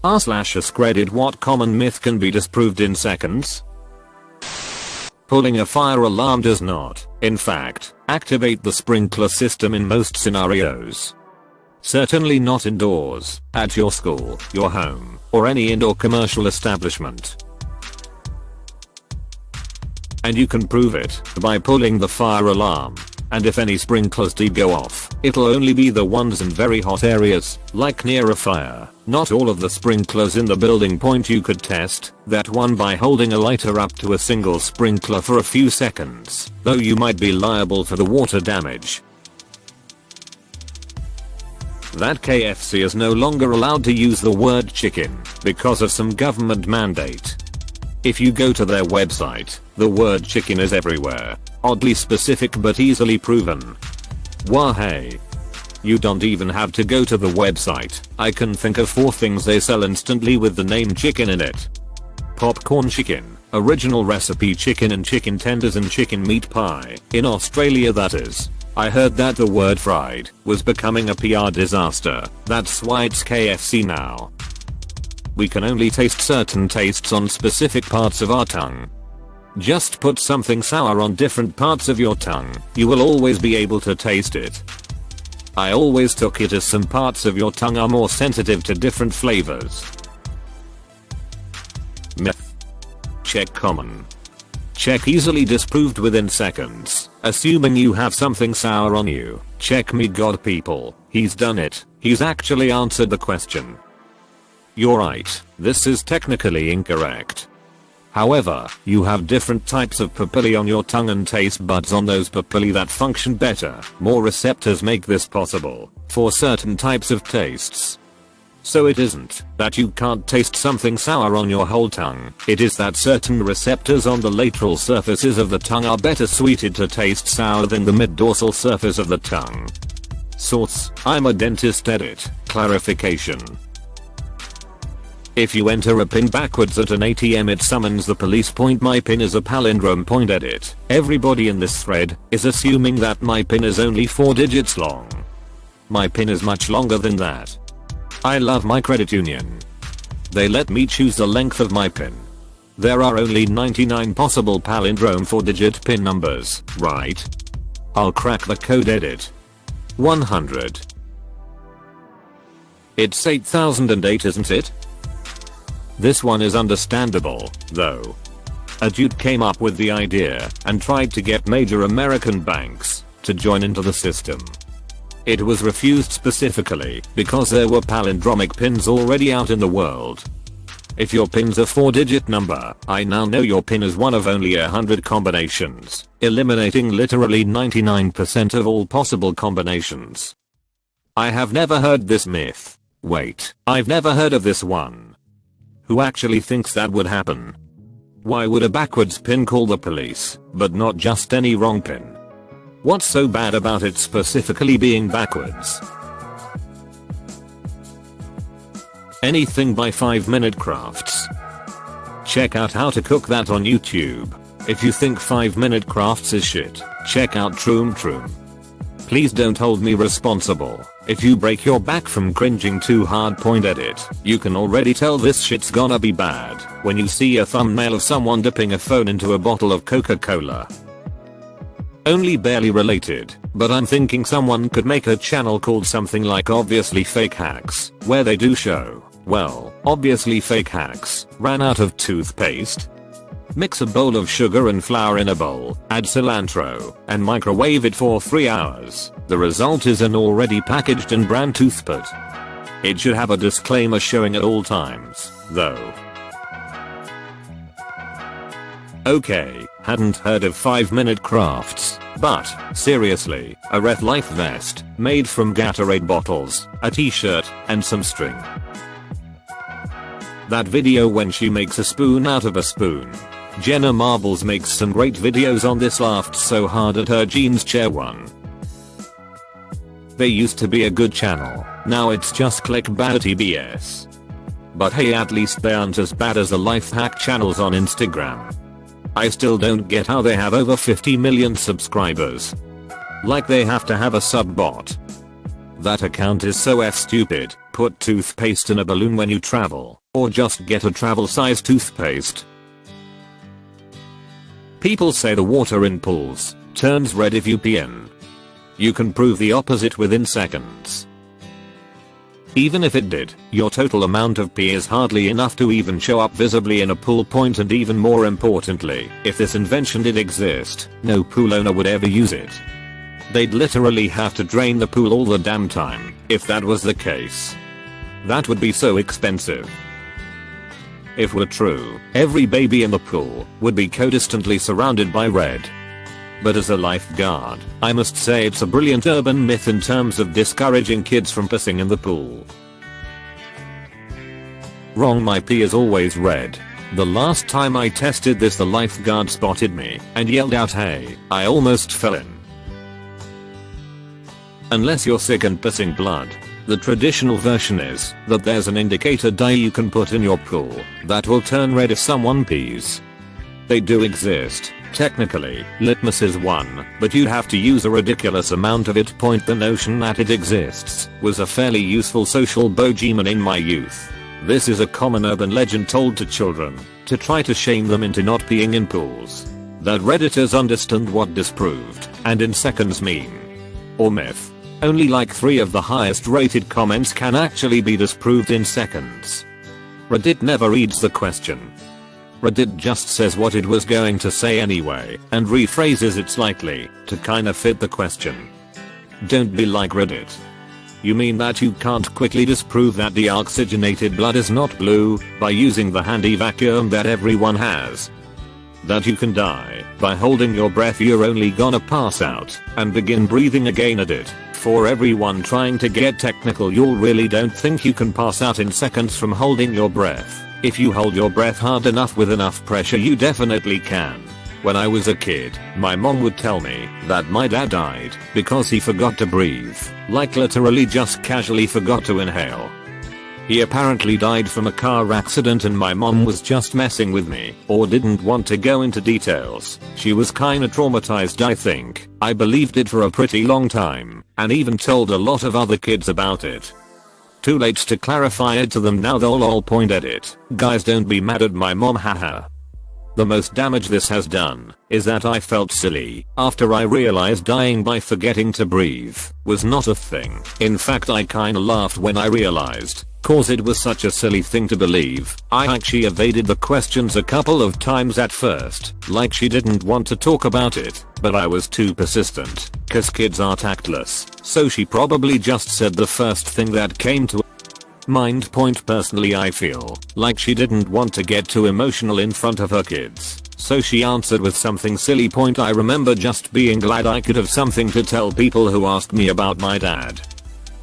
r/AskReddit, what common myth can be disproved in seconds? Pulling a fire alarm does not, in fact, activate the sprinkler system in most scenarios. Certainly not indoors, at your school, your home, or any indoor commercial establishment. And you can prove it by pulling the fire alarm. And if any sprinklers do go off, it'll only be the ones in very hot areas, like near a fire. Not all of the sprinklers in the building. You could test that one by holding a lighter up to a single sprinkler for a few seconds, though you might be liable for the water damage. That KFC is no longer allowed to use the word chicken because of some government mandate. If you go to their website, the word chicken is everywhere. Oddly specific but easily proven. Wah hey. You don't even have to go to the website. I can think of 4 things they sell instantly with the name chicken in it. Popcorn chicken, original recipe chicken and chicken tenders and chicken meat pie. In Australia, that is. I heard that the word fried was becoming a PR disaster. That's why it's KFC now. We can only taste certain tastes on specific parts of our tongue. Just put something sour on different parts of your tongue, you will always be able to taste it. I always took it as some parts of your tongue are more sensitive to different flavors. Myth. Check common. Check easily disproved within seconds. Assuming you have something sour on you. Check me God people, he's done it. He's actually answered the question. You're right, this is technically incorrect. However, you have different types of papillae on your tongue and taste buds on those papillae that function better. More receptors make this possible for certain types of tastes. So it isn't that you can't taste something sour on your whole tongue, it is that certain receptors on the lateral surfaces of the tongue are better suited to taste sour than the mid-dorsal surface of the tongue. Source: I'm a dentist. Edit. Clarification. If you enter a pin backwards at an ATM, it summons the police. My pin is a palindrome. Edit. Everybody in this thread is assuming that my pin is only 4 digits long. My pin is much longer than that. I love my credit union. They let me choose the length of my pin. There are only 99 possible palindrome 4-digit pin numbers, right? I'll crack the code. Edit. 100. It's 8008, isn't it? This one is understandable, though. A dude came up with the idea and tried to get major American banks to join into the system. It was refused specifically because there were palindromic pins already out in the world. If your pin's a 4-digit number, I now know your pin is one of only 100 combinations, eliminating literally 99% of all possible combinations. I have never heard this myth. Wait, I've never heard of this one. Who actually thinks that would happen? Why would a backwards pin call the police, but not just any wrong pin? What's so bad about it specifically being backwards? Anything by 5-Minute Crafts. Check out how to cook that on YouTube. If you think 5-Minute Crafts is shit, check out Troom Troom. Please don't hold me responsible if you break your back from cringing too hard. Edit. You can already tell this shit's gonna be bad when you see a thumbnail of someone dipping a phone into a bottle of Coca-Cola. Only barely related, but I'm thinking someone could make a channel called something like Obviously Fake Hacks, where they do show, well, obviously fake hacks ran out of toothpaste. Mix a bowl of sugar and flour in a bowl, add cilantro, and microwave it for 3 hours. The result is an already packaged and brand toothpaste. It should have a disclaimer showing at all times, though. Okay, hadn't heard of 5-Minute Crafts, but, seriously, a Red Life vest, made from Gatorade bottles, a t-shirt, and some string. That video when she makes a spoon out of a spoon. Jenna Marbles makes some great videos on this. Laughed so hard at her jeans chair one. They used to be a good channel, now it's just clickbaity BS. But hey, at least they aren't as bad as the life hack channels on Instagram. I still don't get how they have over 50 million subscribers. Like they have to have a sub bot. That account is so stupid. Put toothpaste in a balloon when you travel, or just get a travel size toothpaste. People say the water in pools turns red if you pee in. You can prove the opposite within seconds. Even if it did, your total amount of pee is hardly enough to even show up visibly in a pool point, and even more importantly, if this invention did exist, no pool owner would ever use it. They'd literally have to drain the pool all the damn time, if that was the case. That would be so expensive. If were true, every baby in the pool would be constantly surrounded by red. But as a lifeguard, I must say it's a brilliant urban myth in terms of discouraging kids from pissing in the pool. Wrong, my pee is always red. The last time I tested this, the lifeguard spotted me and yelled out, "Hey, I almost fell in." Unless you're sick and pissing blood. The traditional version is that there's an indicator dye you can put in your pool that will turn red if someone pees. They do exist. Technically, litmus is one, but you'd have to use a ridiculous amount of it. The notion that it exists was a fairly useful social boogeyman in my youth. This is a common urban legend told to children to try to shame them into not peeing in pools. That Redditors understand what disproved and in seconds mean. Or myth. Only like 3 of the highest rated comments can actually be disproved in seconds. Reddit never reads the question. Reddit just says what it was going to say anyway and rephrases it slightly to kinda fit the question. Don't be like Reddit. You mean that you can't quickly disprove that deoxygenated blood is not blue by using the handy vacuum that everyone has? That you can die by holding your breath, you're only gonna pass out and begin breathing again at it. For everyone trying to get technical, you really don't think you can pass out in seconds from holding your breath. If you hold your breath hard enough with enough pressure, you definitely can. When I was a kid, my mom would tell me that my dad died because he forgot to breathe, like literally just casually forgot to inhale. He apparently died from a car accident and my mom was just messing with me or didn't want to go into details. She was kinda traumatized, I think. I believed it for a pretty long time and even told a lot of other kids about it. Too late to clarify it to them now, they'll all point at it. Guys, don't be mad at my mom, haha. The most damage this has done is that I felt silly after I realized dying by forgetting to breathe was not a thing. In fact, I kinda laughed when I realized, cause it was such a silly thing to believe. I actually evaded the questions a couple of times at first, like she didn't want to talk about it, but I was too persistent, cause kids are tactless, so she probably just said the first thing that came to mind. Personally, I feel like she didn't want to get too emotional in front of her kids, so she answered with something silly. I remember just being glad I could have something to tell people who asked me about my dad.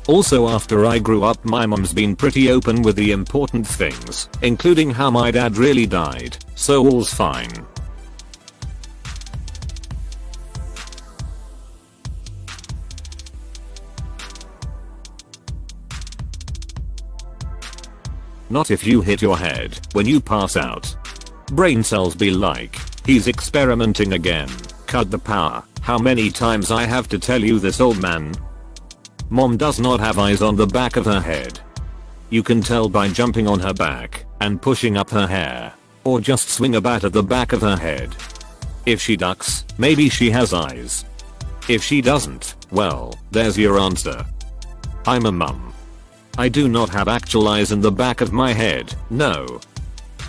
Also, after I grew up, my mom's been pretty open with the important things, including how my dad really died, so all's fine. Not if you hit your head when you pass out. Brain cells be like, he's experimenting again. Cut the power. How many times I have to tell you this, old man? Mom does not have eyes on the back of her head. You can tell by jumping on her back and pushing up her hair. Or just swing a bat at the back of her head. If she ducks, maybe she has eyes. If she doesn't, well, there's your answer. I'm a mum. I do not have actual eyes in the back of my head, no.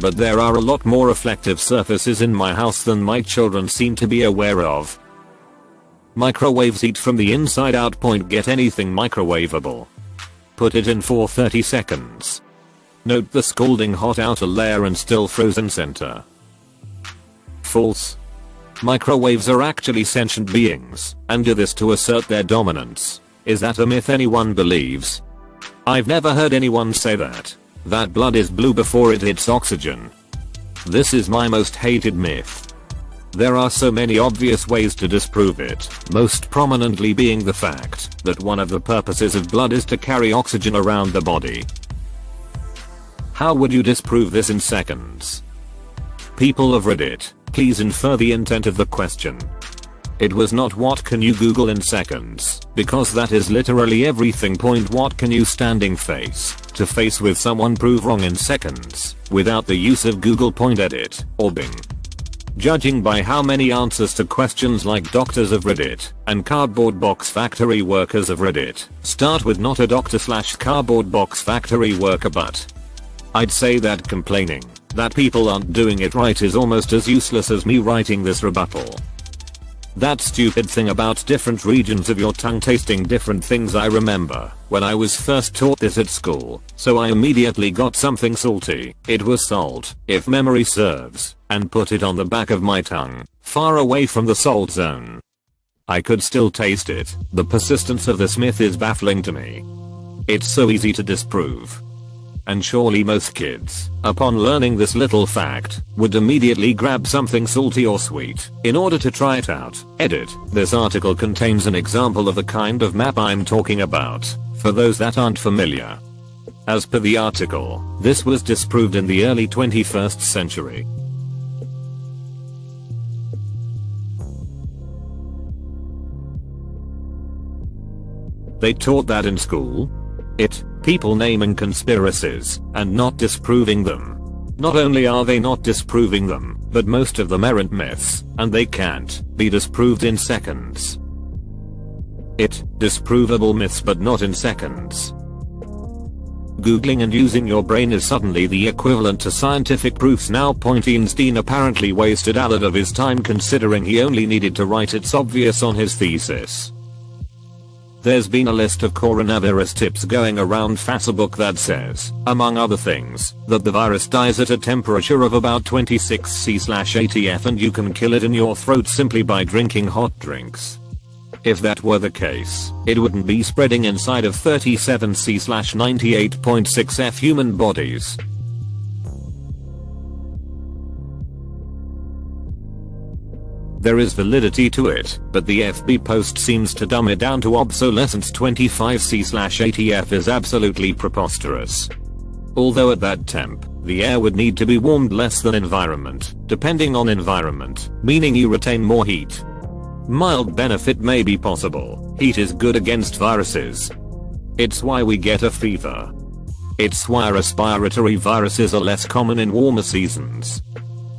But there are a lot more reflective surfaces in my house than my children seem to be aware of. Microwaves eat from the inside out. Get anything microwavable. Put it in for 30 seconds. Note the scalding hot outer layer and still frozen center. False. Microwaves are actually sentient beings and do this to assert their dominance. Is that a myth anyone believes? I've never heard anyone say that blood is blue before it hits oxygen. This is my most hated myth. There are so many obvious ways to disprove it, most prominently being the fact that one of the purposes of blood is to carry oxygen around the body. How would you disprove this in seconds? People of Reddit, please infer the intent of the question. It was not what can you Google in seconds, because that is literally everything. What can you standing face to face with someone prove wrong in seconds without the use of Google Edit or Bing. Judging by how many answers to questions like doctors of Reddit and cardboard box factory workers of Reddit start with not a doctor/cardboard box factory worker, but I'd say that complaining that people aren't doing it right is almost as useless as me writing this rebuttal. That stupid thing about different regions of your tongue tasting different things, I remember when I was first taught this at school, so I immediately got something salty, it was salt, if memory serves, and put it on the back of my tongue, far away from the salt zone. I could still taste it. The persistence of this myth is baffling to me. It's so easy to disprove. And surely most kids, upon learning this little fact, would immediately grab something salty or sweet in order to try it out. Edit. This article contains an example of the kind of map I'm talking about, for those that aren't familiar. As per the article, this was disproved in the early 21st century. They taught that in school? People naming conspiracies and not disproving them. Not only are they not disproving them, but most of them aren't myths, and they can't be disproved in seconds. Disprovable myths, but not in seconds. Googling and using your brain is suddenly the equivalent to scientific proofs now. Einstein apparently wasted a lot of his time considering he only needed to write "it's obvious" on his thesis. There's been a list of coronavirus tips going around Facebook that says, among other things, that the virus dies at a temperature of about 26 C/ATF and you can kill it in your throat simply by drinking hot drinks. If that were the case, it wouldn't be spreading inside of 37 C/98.6 F human bodies. There is validity to it, but the FB post seems to dumb it down to obsolescence. 25 C/ATF is absolutely preposterous. Although at that temp, the air would need to be warmed less than environment, depending on environment, meaning you retain more heat. Mild benefit may be possible. Heat is good against viruses. It's why we get a fever. It's why respiratory viruses are less common in warmer seasons.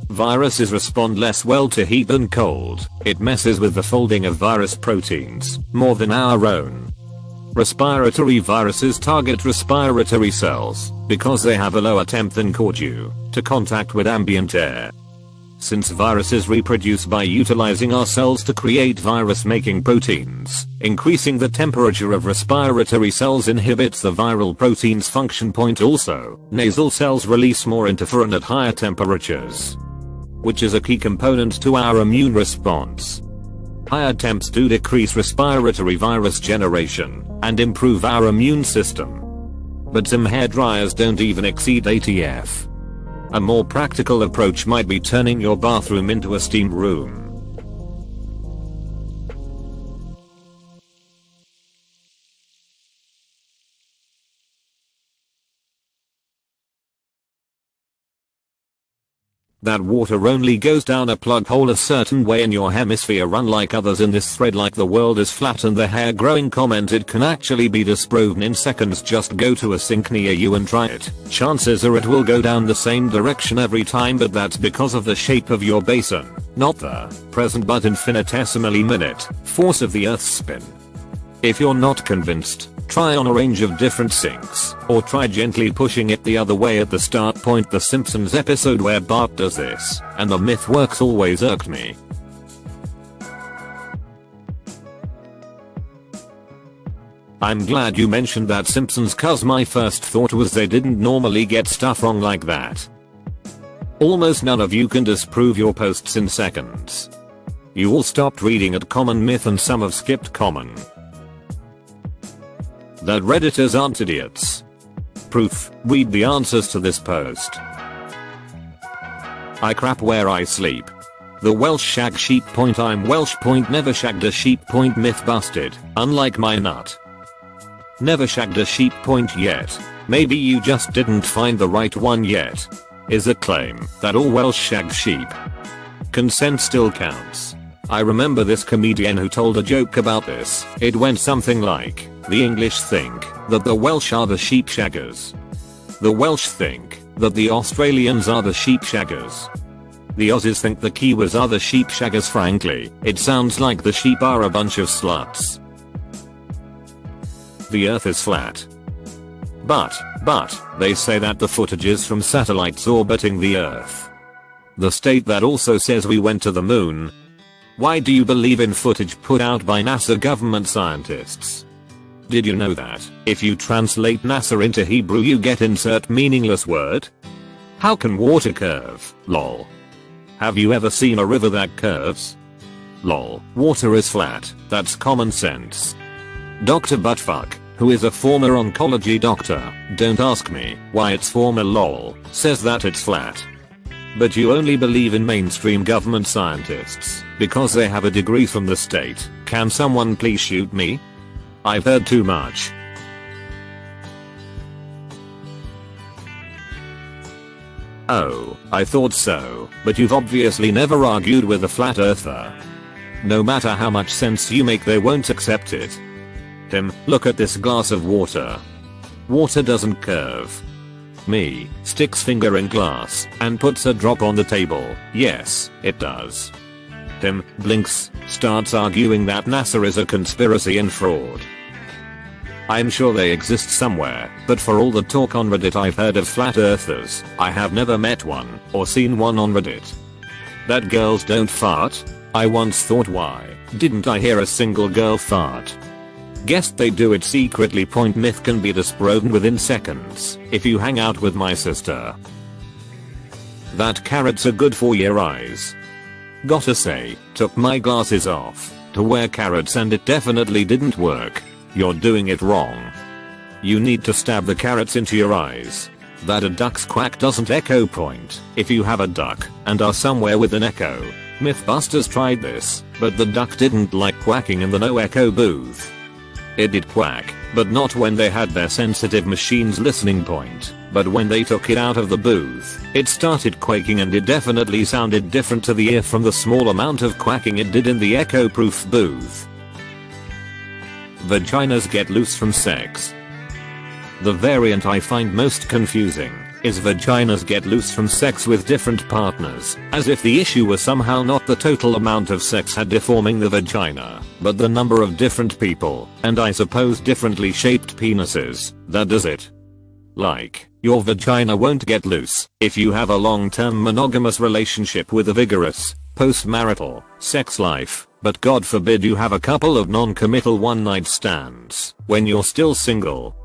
Viruses respond less well to heat than cold. It messes with the folding of virus proteins more than our own. Respiratory viruses target respiratory cells because they have a lower temp than due to contact with ambient air. Since viruses reproduce by utilizing our cells to create virus-making proteins, increasing the temperature of respiratory cells inhibits the viral protein's function. Also, nasal cells release more interferon at higher temperatures, which is a key component to our immune response. Higher temps do decrease respiratory virus generation and improve our immune system. But some hair dryers don't even exceed ATF. A more practical approach might be turning your bathroom into a steam room. That water only goes down a plug hole a certain way in your hemisphere, unlike others in this thread like the world is flat and the hair growing comment. It can actually be disproven in seconds. Just go to a sink near you and try it. Chances are it will go down the same direction every time, but that's because of the shape of your basin, not the present but infinitesimally minute force of the earth's spin. If you're not convinced, try on a range of different sinks, or try gently pushing it the other way at the start point. The Simpsons episode where Bart does this, and the myth works, always irked me. I'm glad you mentioned that, Simpsons, cause my first thought was they didn't normally get stuff wrong like that. Almost none of you can disprove your posts in seconds. You all stopped reading at common myth and some have skipped common. That Redditors aren't idiots. Proof: read the answers to this post. I crap where I sleep. The Welsh shag sheep. I'm Welsh. Never shagged a sheep. Myth busted, unlike my nut. Never shagged a sheep. Yet. Maybe you just didn't find the right one yet. Is a claim that all Welsh shag sheep. Consent still counts. I remember this comedian who told a joke about this. It went something like, the English think that the Welsh are the sheep shaggers. The Welsh think that the Australians are the sheep shaggers. The Aussies think the Kiwis are the sheep shaggers. Frankly, it sounds like the sheep are a bunch of sluts. The earth is flat. But, they say that the footage is from satellites orbiting the earth. The state that also says we went to the moon. Why do you believe in footage put out by NASA government scientists? Did you know that if you translate NASA into Hebrew you get insert meaningless word? How can water curve? Lol. Have you ever seen a river that curves? Lol. Water is flat. That's common sense. Dr. Buttfuck, who is a former oncology doctor, don't ask me why it's former lol, says that it's flat. But you only believe in mainstream government scientists because they have a degree from the state. Can someone please shoot me? I've heard too much. Oh, I thought so, but you've obviously never argued with a flat earther. No matter how much sense you make they won't accept it. Tim, look at this glass of water. Water doesn't curve. Me, sticks finger in glass and puts a drop on the table. Yes, it does. Tim, blinks, starts arguing that NASA is a conspiracy and fraud. I'm sure they exist somewhere, but for all the talk on Reddit I've heard of flat earthers, I have never met one or seen one on Reddit. That girls don't fart? I once thought, why didn't I hear a single girl fart? Guessed they do it secretly. Point myth can be disproved within seconds if you hang out with my sister. That carrots are good for your eyes. Gotta say, took my glasses off to wear carrots and it definitely didn't work. You're doing it wrong. You need to stab the carrots into your eyes. That a duck's quack doesn't echo. Point if you have a duck and are somewhere with an echo. Mythbusters tried this, but the duck didn't like quacking in the no echo booth. It did quack, but not when they had their sensitive machines listening. Point but when they took it out of the booth, it started quaking and it definitely sounded different to the ear from the small amount of quacking it did in the echo-proof booth. Vaginas get loose from sex. The variant I find most confusing is vaginas get loose from sex with different partners, as if the issue was somehow not the total amount of sex had deforming the vagina, but the number of different people, and I suppose differently shaped penises, that does it. Like, your vagina won't get loose if you have a long-term monogamous relationship with a vigorous, post-marital, sex life, but God forbid you have a couple of non-committal one-night stands when you're still single.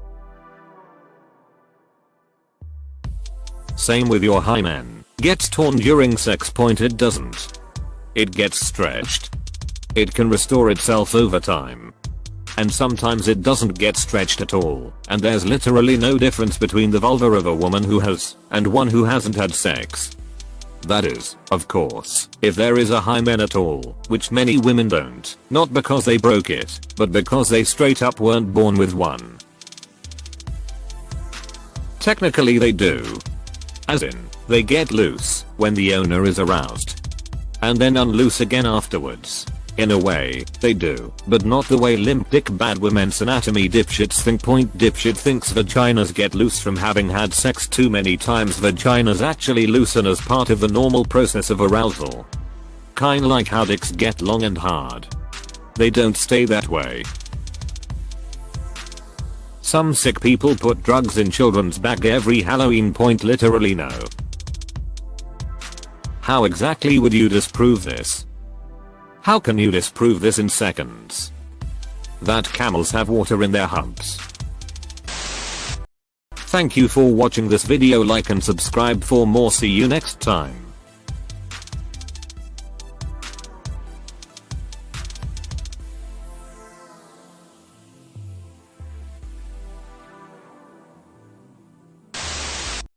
Same with your hymen. Gets torn during sex. Point it doesn't. It gets stretched. It can restore itself over time. And sometimes it doesn't get stretched at all, and there's literally no difference between the vulva of a woman who has and one who hasn't had sex. That is, of course, if there is a hymen at all, which many women don't, not because they broke it, but because they straight up weren't born with one. Technically they do. As in, they get loose when the owner is aroused. And then unloose again afterwards. In a way, they do, but not the way limp dick bad women's anatomy dipshits think. Point dipshit thinks vaginas get loose from having had sex too many times. Vaginas actually loosen as part of the normal process of arousal. Kinda like how dicks get long and hard. They don't stay that way. Some sick people put drugs in children's bag every Halloween. Point literally no. How exactly would you disprove this? How can you disprove this in seconds? That camels have water in their humps. Thank you for watching this video. Like and subscribe for more. See you next time.